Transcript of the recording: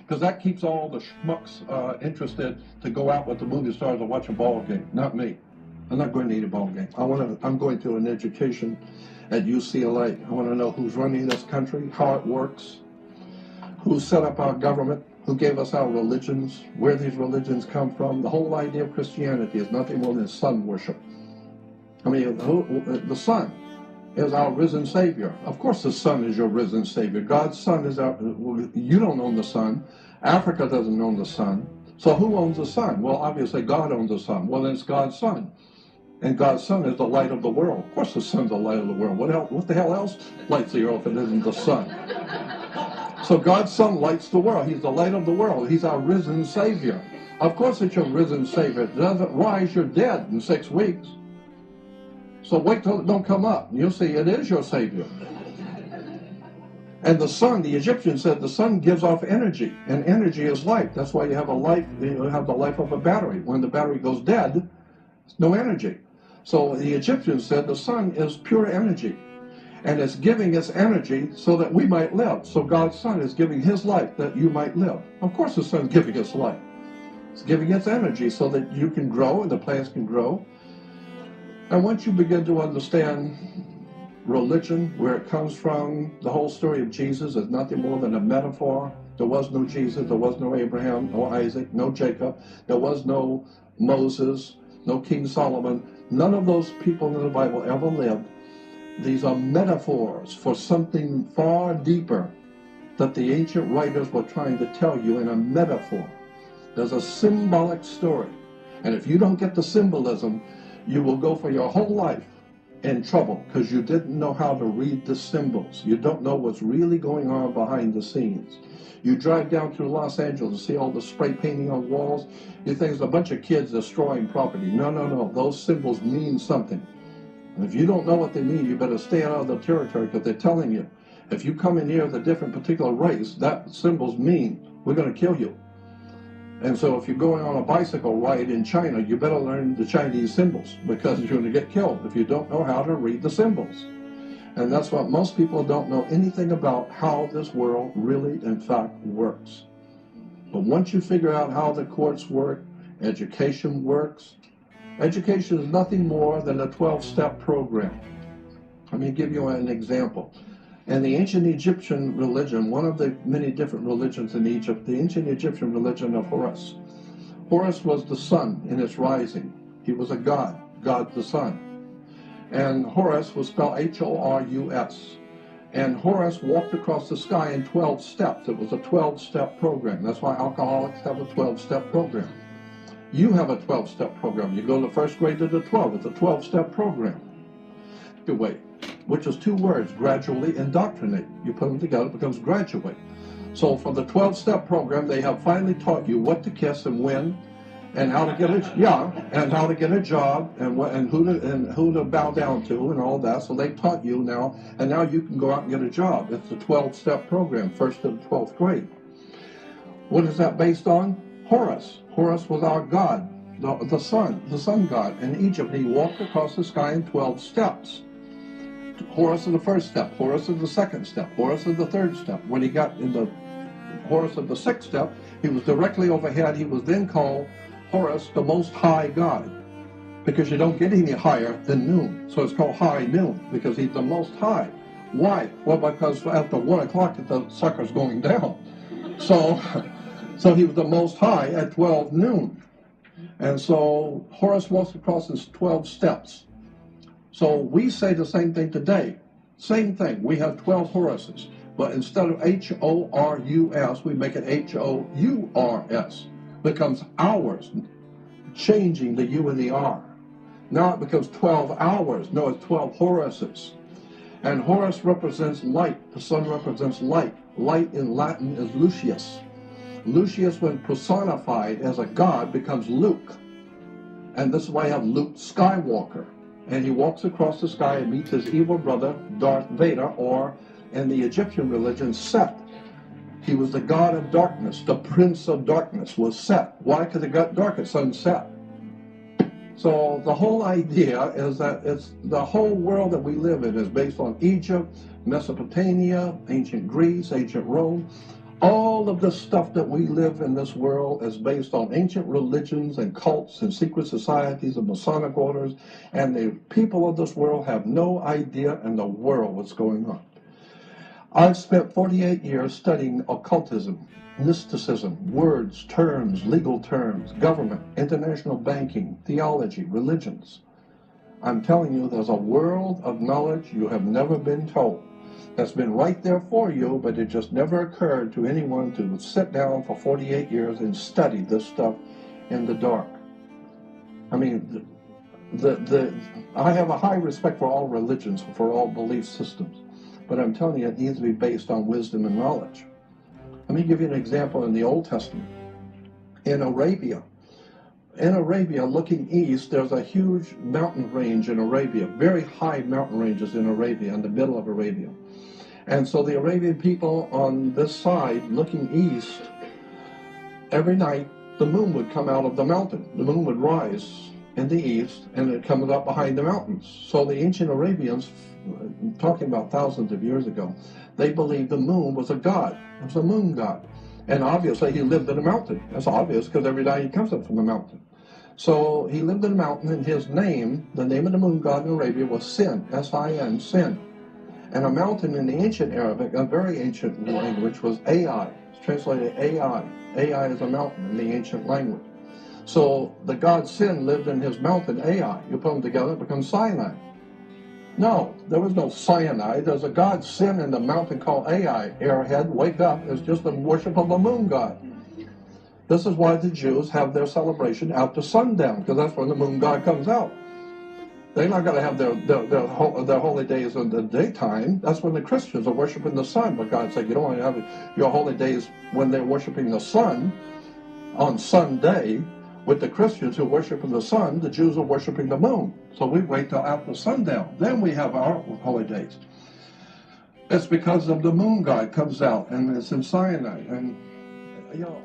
because that keeps all the schmucks interested to go out with the movie stars and watch a ball game. Not me. I'm not going to any ball game. I'm going to an education at UCLA. I want to know who's running this country, how it works, who set up our government, who gave us our religions, where these religions come from. The whole idea of Christianity is nothing more than sun worship. I mean, the sun is our risen Savior. Of course the sun is your risen Savior. God's sun is our... You don't own the sun. Africa doesn't own the sun. So who owns the sun? Well, obviously God owns the sun. Well, then it's God's sun. And God's sun is the light of the world. Of course the sun's the light of the world. What the hell else lights the earth if it isn't the sun? So God's sun lights the world. He's the light of the world. He's our risen Savior. Of course it's your risen Savior. It doesn't rise, you're dead in 6 weeks. So wait till it don't come up. You'll see it is your Savior. And the sun, the Egyptians said the sun gives off energy, and energy is life. That's why you have the life of a battery. When the battery goes dead, there's no energy. So the Egyptians said the sun is pure energy, and it's giving its energy so that we might live. So God's sun is giving his life that you might live. Of course the sun's giving its life. It's giving its energy so that you can grow and the plants can grow. And once you begin to understand religion, where it comes from, the whole story of Jesus is nothing more than a metaphor. There was no Jesus, there was no Abraham, no Isaac, no Jacob, there was no Moses, no King Solomon. None of those people in the Bible ever lived. These are metaphors for something far deeper that the ancient writers were trying to tell you in a metaphor. There's a symbolic story. And if you don't get the symbolism, you will go for your whole life in trouble because you didn't know how to read the symbols. You don't know what's really going on behind the scenes. You drive down through Los Angeles and see all the spray painting on walls. You think it's a bunch of kids destroying property. No, no, no. Those symbols mean something. And if you don't know what they mean, you better stay out of the territory because they're telling you. If you come in here with a different particular race, that symbols mean we're going to kill you. And so if you're going on a bicycle ride in China, you better learn the Chinese symbols because you're going to get killed if you don't know how to read the symbols. And that's what most people don't know anything about, how this world really, in fact, works. But once you figure out how the courts work, education works. Education is nothing more than a 12-step program. Let me give you an example. In the ancient Egyptian religion, one of the many different religions in Egypt, the ancient Egyptian religion of Horus. Horus was the sun in its rising. He was a god, God the sun. And Horus was spelled H-O-R-U-S. And Horus walked across the sky in 12 steps. It was a 12-step program. That's why alcoholics have a 12-step program. You have a 12-step program. You go to the first grade to the 12. It's a 12-step program. Wait. Which is 2 words, gradually indoctrinate. You put them together, it becomes graduate. So for the 12-step program, they have finally taught you what to kiss and when, and how to get and how to get a job, and who to bow down to, and all that. So they taught you now, and now you can go out and get a job. It's a 12-step program, 1st to the 12th grade. What is that based on? Horus. Horus was our god, the sun god in Egypt. He walked across the sky in 12 steps. Horus is the first step, Horus is the second step, Horus is the third step. When he got in the Horus of the 6th step, he was directly overhead. He was then called Horus, the Most High God, because you don't get any higher than noon. So it's called high noon, because he's the Most High. Why? Well, because after 1 o'clock, the sucker's going down. So he was the Most High at 12 noon. And so Horus walks across his 12 steps. So we say the same thing today. Same thing. We have 12 Horuses. But instead of H-O-R-U-S, we make it H-O-U-R-S. Becomes hours, changing the U and the R. Now it becomes 12 hours. No, it's 12 Horuses. And Horus represents light. The sun represents light. Light in Latin is Lucius. Lucius, when personified as a god, becomes Luke. And this is why I have Luke Skywalker. And he walks across the sky and meets his evil brother, Darth Vader, or in the Egyptian religion, Set. He was the god of darkness. The prince of darkness was Set. Why? Because it got dark at sunset. So the whole idea is that it's the whole world that we live in is based on Egypt, Mesopotamia, ancient Greece, ancient Rome. All of the stuff that we live in this world is based on ancient religions and cults and secret societies and Masonic orders, and the people of this world have no idea in the world what's going on. I've spent 48 years studying occultism, mysticism, words, terms, legal terms, government, international banking, theology, religions. I'm telling you, there's a world of knowledge you have never been told. That's been right there for you, but it just never occurred to anyone to sit down for 48 years and study this stuff in the dark. I mean, I have a high respect for all religions, for all belief systems, but I'm telling you, it needs to be based on wisdom and knowledge. Let me give you an example in the Old Testament. In Arabia, looking east, there's a huge mountain range in Arabia, very high mountain ranges in Arabia, in the middle of Arabia. And so the Arabian people on this side, looking east, every night the moon would come out of the mountain. The moon would rise in the east, and it comes up behind the mountains. So the ancient Arabians, talking about thousands of years ago, they believed the moon was a god. It was a moon god. And obviously he lived in a mountain. That's obvious because every night he comes up from the mountain. So he lived in a mountain, and his name, the name of the moon god in Arabia, was Sin, S-I-N, Sin. And a mountain in the ancient Arabic, a very ancient language, was Ai. It's translated Ai. Ai is a mountain in the ancient language. So the god Sin lived in his mountain, Ai. You put them together, it becomes Sinai. No, there was no Sinai. There's a god Sin in the mountain called Ai. Airhead, wake up. It's just the worship of the moon god. This is why the Jews have their celebration after sundown, because that's when the moon god comes out. They're not going to have their holy days in the daytime. That's when the Christians are worshiping the sun. But God said you don't want to have your holy days when they're worshiping the sun on Sunday. With the Christians who are worshiping the sun, the Jews are worshiping the moon. So we wait till after sundown. Then we have our holy days. It's because of the moon god comes out, and it's in Sinai. And, you know,